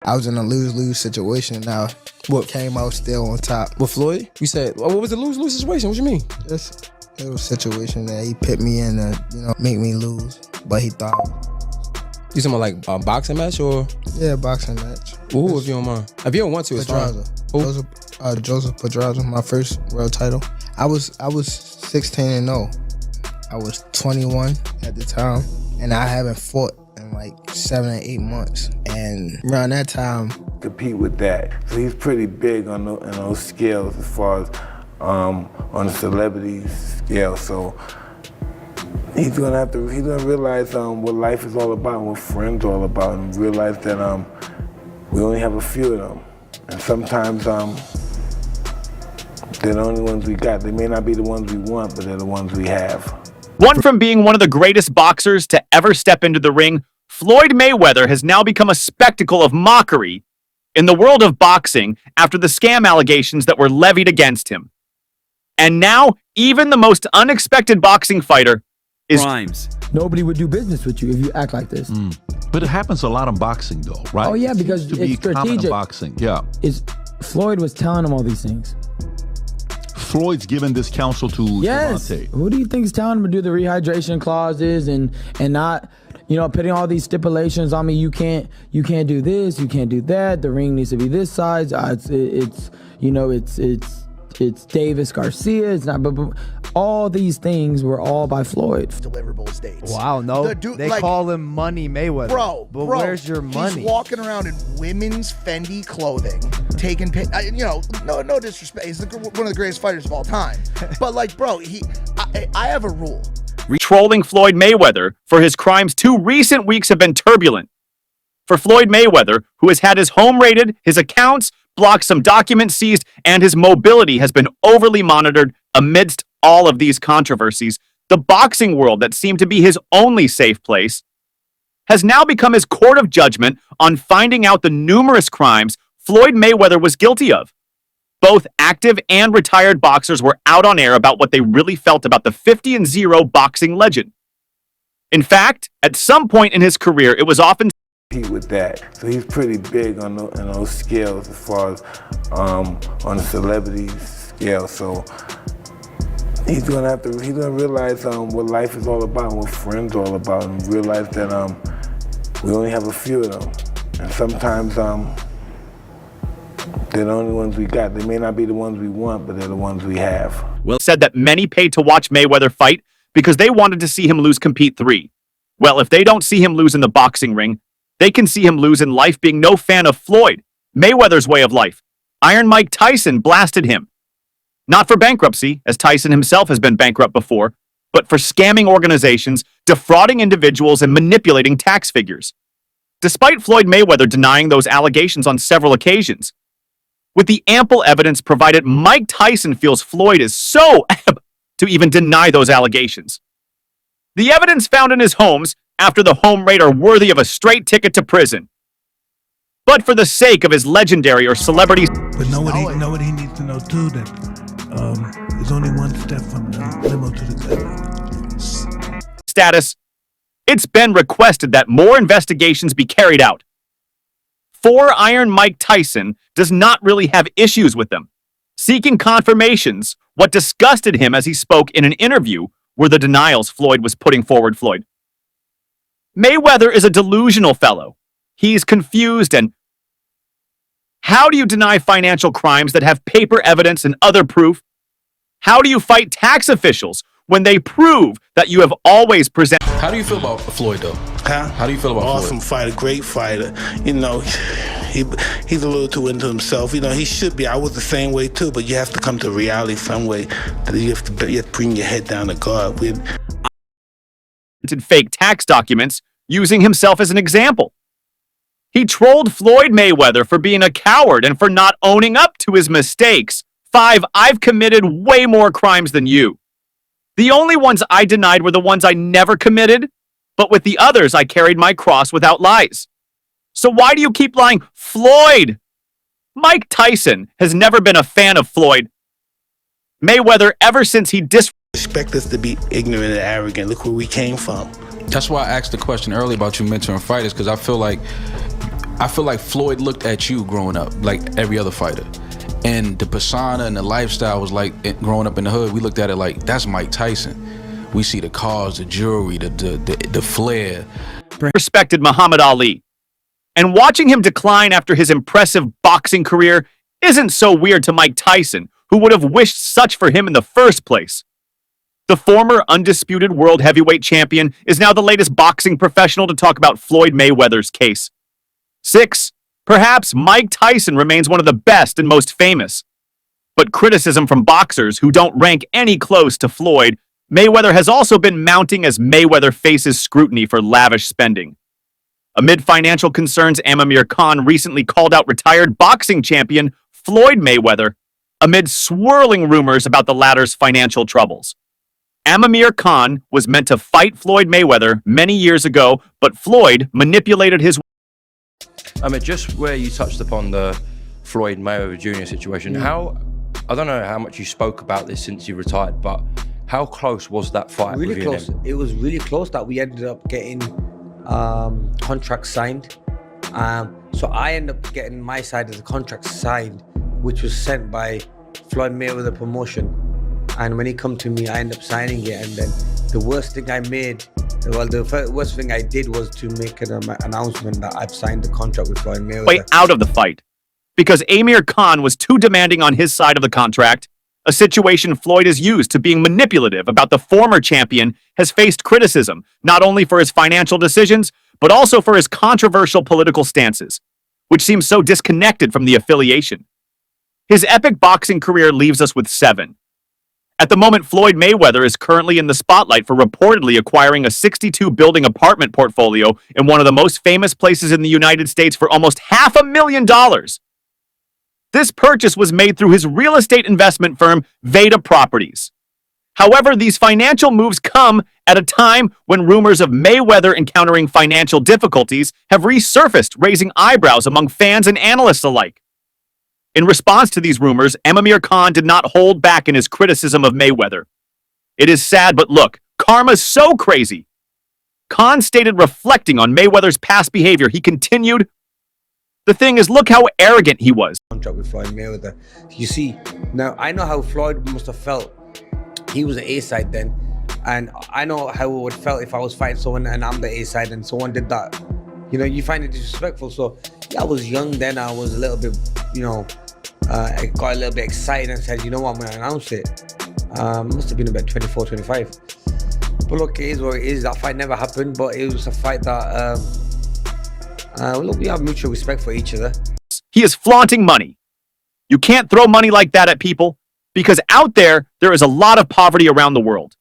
I was in a lose-lose situation. Now, what came out still on top. With Floyd? You said, what was the lose-lose situation? What you mean? Just it was a situation that he put me in to, make me lose. But he thought. You talking about like a boxing match or? Yeah, boxing match. Who, if you don't mind? If you don't want to, it's fine. Joseph Pedraza, my first world title. I was 16-0. I was 21 at the time, and I haven't fought in like 7 or 8 months. And around that time, compete with that. So he's pretty big on those scales as far as on the celebrity scale. So he's gonna realize what life is all about, and what friends are all about, and realize that we only have a few of them, and sometimes they're the only ones we got. They may not be the ones we want, but they're the ones we have. Won from being one of the greatest boxers to ever step into the ring, Floyd Mayweather has now become a spectacle of mockery in the world of boxing after the scam allegations that were levied against him. And now, even the most unexpected boxing fighter is crimes. Nobody would do business with you if you act like this. But it happens a lot in boxing, though, right? Oh yeah, because to be it's common in strategic. boxing, yeah. Floyd was telling him all these things. Floyd's given this counsel to Devontae. Who do you think is telling him to do the rehydration clauses and not, putting all these stipulations on me? You can't do this, you can't do that. The ring needs to be this size. It's Davis Garcia. It's not, but all these things were all by Floyd. Deliverable dates. Wow, no, they call him Money Mayweather. Bro, where's your money? He's walking around in women's Fendi clothing, taking, no disrespect. He's one of the greatest fighters of all time. But I have a rule. trolling Floyd Mayweather for his crimes. 2 recent weeks have been turbulent for Floyd Mayweather, who has had his home raided, his accounts blocked, some documents seized, and his mobility has been overly monitored. Amidst all of these controversies, the boxing world that seemed to be his only safe place has now become his court of judgment on finding out the numerous crimes Floyd Mayweather was guilty of. Both active and retired boxers were out on air about what they really felt about the 50-0 boxing legend. In fact, at some point in his career, it was often with that. So he's pretty big on those scales as far as on the celebrity scale. So he's gonna realize what life is all about, and what friends are all about, and realize that we only have a few of them, and sometimes they're the only ones we got. They may not be the ones we want, but they're the ones we have. Will said that many paid to watch Mayweather fight because they wanted to see him lose Compete 3. Well, if they don't see him lose in the boxing ring, they can see him lose in life, being no fan of Floyd Mayweather's way of life. Iron Mike Tyson blasted him. Not for bankruptcy, as Tyson himself has been bankrupt before, but for scamming organizations, defrauding individuals, and manipulating tax figures. Despite Floyd Mayweather denying those allegations on several occasions, with the ample evidence provided, Mike Tyson feels Floyd is so apt to even deny those allegations. The evidence found in his homes after the home raid are worthy of a straight ticket to prison. But for the sake of his legendary or celebrity... But know what he needs to know too, that there's only one step from the limo to the club. Status, it's been requested that more investigations be carried out. For Iron Mike Tyson does not really have issues with them. Seeking confirmations, what disgusted him as he spoke in an interview were the denials Floyd was putting forward. Floyd Mayweather is a delusional fellow. He's confused, and how do you deny financial crimes that have paper evidence and other proof? How do you fight tax officials when they prove that you have always presented? How do you feel about Floyd, though? Huh? How do you feel about Awesome Floyd? fighter, great fighter. He's a little too into himself. He should be. I was the same way too, but you have to come to reality some way. You have to bring your head down to God. Fake tax documents using himself as an example. He trolled Floyd Mayweather for being a coward and for not owning up to his mistakes. 5, I've committed way more crimes than you. The only ones I denied were the ones I never committed, but with the others I carried my cross without lies. So why do you keep lying? Floyd! Mike Tyson has never been a fan of Floyd Mayweather ever since he expect us to be ignorant and arrogant. Look where we came from. That's why I asked the question earlier about you mentoring fighters, because I feel like I feel like Floyd looked at you growing up like every other fighter. And the persona and the lifestyle was like, growing up in the hood, we looked at it like, that's Mike Tyson. We see the cars, the jewelry, the flair. Respected Muhammad Ali. And watching him decline after his impressive boxing career isn't so weird to Mike Tyson, who would have wished such for him in the first place. The former undisputed world heavyweight champion is now the latest boxing professional to talk about Floyd Mayweather's case. 6. Perhaps Mike Tyson remains one of the best and most famous. But criticism from boxers who don't rank any close to Floyd Mayweather has also been mounting as Mayweather faces scrutiny for lavish spending. Amid financial concerns, Amir Khan recently called out retired boxing champion Floyd Mayweather amid swirling rumors about the latter's financial troubles. Amir Khan was meant to fight Floyd Mayweather many years ago, but Floyd manipulated his... I mean, just where you touched upon the Floyd Mayweather Jr. situation, I don't know how much you spoke about this since you retired, but how close was that fight? Really close. It was really close that we ended up getting contracts signed. So I ended up getting my side of the contract signed, which was sent by Floyd Mayweather promotion. And when he come to me, I ended up signing it. And then the worst thing I made, the worst thing I did was to make an announcement that I've signed the contract with Floyd Mayweather. Way out of the fight, because Amir Khan was too demanding on his side of the contract, a situation Floyd is used to being manipulative about the former champion has faced criticism, not only for his financial decisions, but also for his controversial political stances, which seems so disconnected from the affiliation. His epic boxing career leaves us with 7. At the moment, Floyd Mayweather is currently in the spotlight for reportedly acquiring a 62-building apartment portfolio in one of the most famous places in the United States for almost $500,000. This purchase was made through his real estate investment firm, Veda Properties. However, these financial moves come at a time when rumors of Mayweather encountering financial difficulties have resurfaced, raising eyebrows among fans and analysts alike. In response to these rumors, Amir Khan did not hold back in his criticism of Mayweather. It is sad, but look, karma's so crazy. Khan stated, reflecting on Mayweather's past behavior, he continued, "The thing is, look how arrogant he was." Contract with Floyd Mayweather. You see, now I know how Floyd must have felt. He was the A-side then, and I know how it would felt if I was fighting someone and I'm the A-side and someone did that. You know, you find it disrespectful. So yeah, I was young then. I was a little bit, I got a little bit excited and said, you know what, I'm gonna announce it. Must have been about 24, 25. But look, it is what it is. That fight never happened, but it was a fight that, look, we have mutual respect for each other. He is flaunting money. You can't throw money like that at people, because out there is a lot of poverty around the world.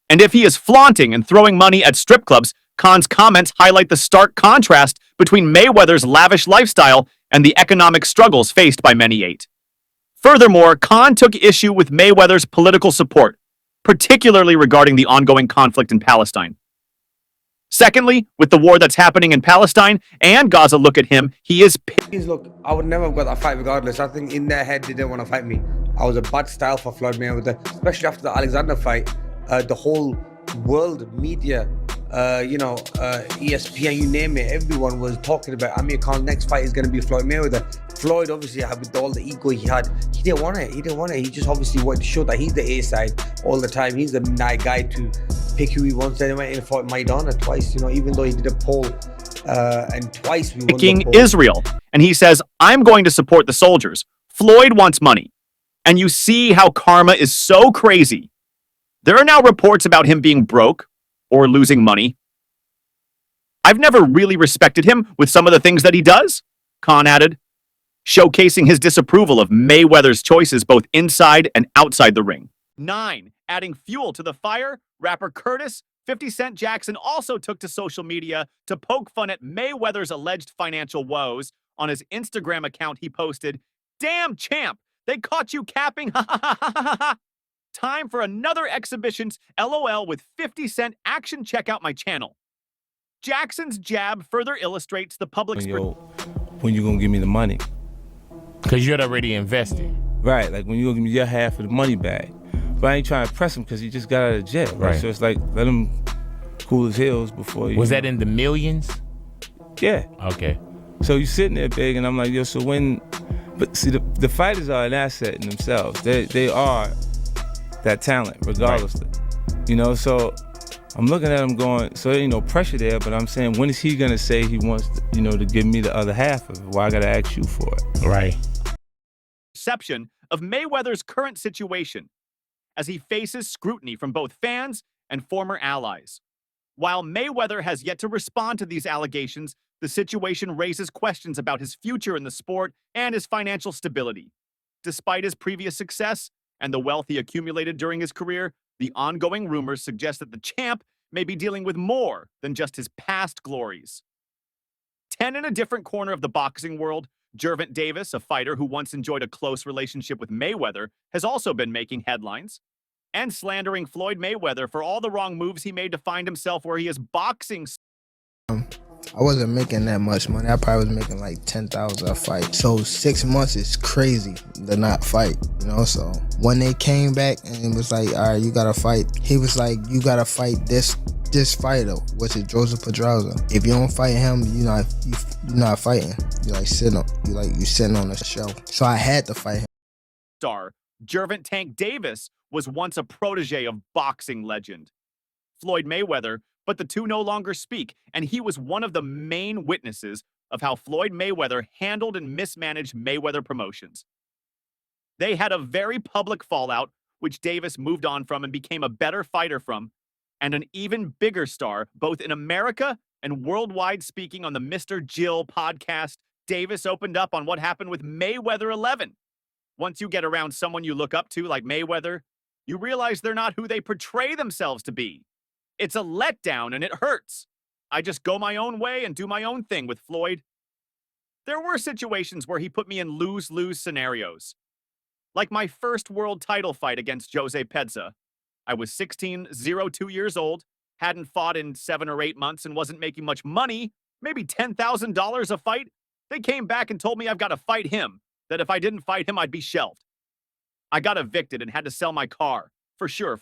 And if he is flaunting and throwing money at strip clubs, Khan's comments highlight the stark contrast between Mayweather's lavish lifestyle and the economic struggles faced by many 8. Furthermore, Khan took issue with Mayweather's political support, particularly regarding the ongoing conflict in Palestine. Secondly, with the war that's happening in Palestine and Gaza, look at him, he is... Look, I would never have got that fight regardless. I think in their head, they didn't want to fight me. I was a bad style for Floyd Mayweather, especially after the Alexander fight. The whole world media, ESPN, you name it, everyone was talking about Amir Khan's next fight is going to be Floyd Mayweather. Floyd, obviously, with all the ego he had, he didn't want it. He just obviously wanted to show that he's the A-side all the time. He's the nice guy to pick who he wants. Then he went in and fought Maidana twice, even though he did a poll, and twice we won the poll. Israel, and he says, I'm going to support the soldiers. Floyd wants money. And you see how karma is so crazy. There are now reports about him being broke or losing money. I've never really respected him with some of the things that he does, Khan added, showcasing his disapproval of Mayweather's choices both inside and outside the ring. 9. Adding fuel to the fire, rapper Curtis 50 Cent Jackson also took to social media to poke fun at Mayweather's alleged financial woes. On his Instagram account, he posted, "Damn champ, they caught you capping, ha ha ha ha ha ha. Time for another exhibitions, LOL with 50 Cent action, check out my channel." Jackson's jab further illustrates the public's... When you gonna give me the money? Because you had already invested. Right, like when you gonna give me your half of the money back. But I ain't trying to press him because he just got out of jail, right? So it's like, let him cool his heels before you... Was that in the millions? Yeah. Okay. So you sitting there big, and I'm like, yo, so when, but see, the fighters are an asset in themselves. They are that talent, regardless. Right. You know, so I'm looking at him going, so ain't no pressure there, but I'm saying, when is he gonna say he wants, to give me the other half of it? Why I gotta ask you for it? Right. Perception of Mayweather's current situation as he faces scrutiny from both fans and former allies. While Mayweather has yet to respond to these allegations, the situation raises questions about his future in the sport and his financial stability. Despite his previous success and the wealth he accumulated during his career, the ongoing rumors suggest that the champ may be dealing with more than just his past glories. 10 in a different corner of the boxing world, Gervonta Davis, a fighter who once enjoyed a close relationship with Mayweather, has also been making headlines and slandering Floyd Mayweather for all the wrong moves he made to find himself where he is boxing. I wasn't making that much money. I probably was making like 10,000 a fight. So 6 months is crazy to not fight, So when they came back and it was like, all right, you gotta fight. He was like, you gotta fight this fighter, which is Joseph Pedraza. If you don't fight him, you're not fighting. You sitting on the show. So I had to fight him. Star Gervonta Tank Davis was once a protege of boxing legend Floyd Mayweather, but the two no longer speak, and he was one of the main witnesses of how Floyd Mayweather handled and mismanaged Mayweather Promotions. They had a very public fallout, which Davis moved on from and became a better fighter from, and an even bigger star, both in America and worldwide. Speaking on the Mr. Jill podcast, Davis opened up on what happened with Mayweather 11. Once you get around someone you look up to like Mayweather, you realize they're not who they portray themselves to be. It's a letdown and it hurts. I just go my own way and do my own thing with Floyd. There were situations where he put me in lose-lose scenarios. Like my first world title fight against Jose Pedza. I was 02 years old, hadn't fought in 7 or 8 months and wasn't making much money, maybe $10,000 a fight. They came back and told me I've got to fight him, that if I didn't fight him, I'd be shelved. I got evicted and had to sell my car, for sure.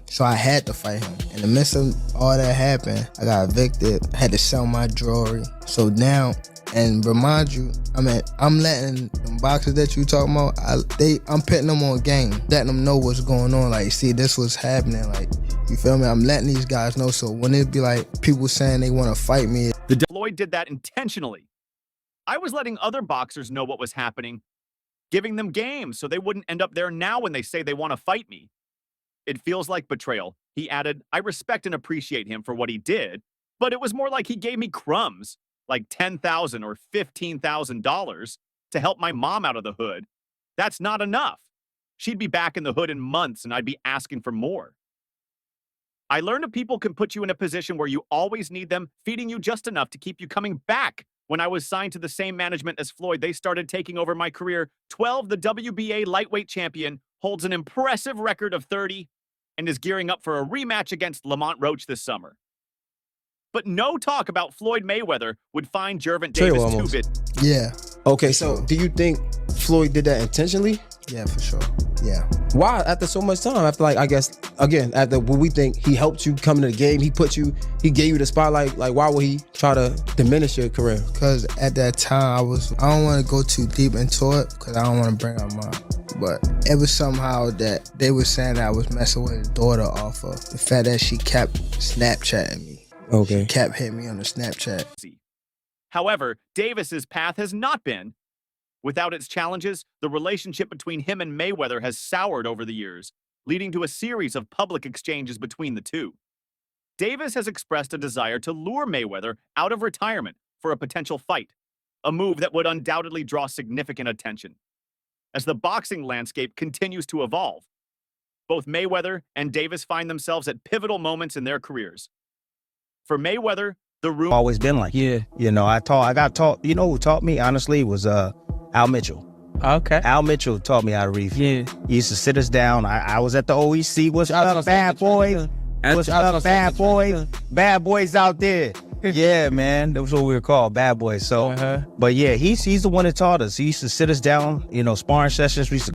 So I had to fight him. In the midst of all that happened, I got evicted, had to sell my jewelry. So now, and remind you, I'm letting them boxers that you talking about, I'm putting them on game, letting them know what's going on. Like, see, this was happening. Like, you feel me? I'm letting these guys know. So when it be like people saying they want to fight me. Floyd did that intentionally. I was letting other boxers know what was happening, giving them game so they wouldn't end up there now when they say they want to fight me. It feels like betrayal. He added, I respect and appreciate him for what he did, but it was more like he gave me crumbs, like $10,000 or $15,000 to help my mom out of the hood. That's not enough. She'd be back in the hood in months and I'd be asking for more. I learned that people can put you in a position where you always need them, feeding you just enough to keep you coming back. When I was signed to the same management as Floyd, they started taking over my career. 12, the WBA lightweight champion, holds an impressive record of 30 and is gearing up for a rematch against Lamont Roach this summer. But no talk about Floyd Mayweather would find Gervonta Davis too big. Yeah. Okay, so do you think Floyd did that intentionally? Yeah, for sure. Yeah. Why after so much time? After, like, I guess, again, after what we think he helped you come into the game, he gave you the spotlight, like, why would he try to diminish your career? Because at that time, I don't want to go too deep into it because I don't want to bring up mine. But it was somehow that they were saying that I was messing with his daughter off of the fact that she kept Snapchatting me. Okay. She kept hitting me on the Snapchat. However, Davis's path has not been. Without its challenges, the relationship between him and Mayweather has soured over the years, leading to a series of public exchanges between the two. Davis has expressed a desire to lure Mayweather out of retirement for a potential fight, a move that would undoubtedly draw significant attention. As the boxing landscape continues to evolve, both Mayweather and Davis find themselves at pivotal moments in their careers. For Mayweather, the room always been like, I got taught, who taught me, honestly, was Al Mitchell. Okay. Al Mitchell taught me how to reef. Yeah. He used to sit us down. I was at the OEC. What's up, bad boy? What's up, bad boy? Bad boys out there. Yeah, man. That was what we were called, bad boys. So, but yeah, he's the one that taught us. He used to sit us down, sparring sessions. We used to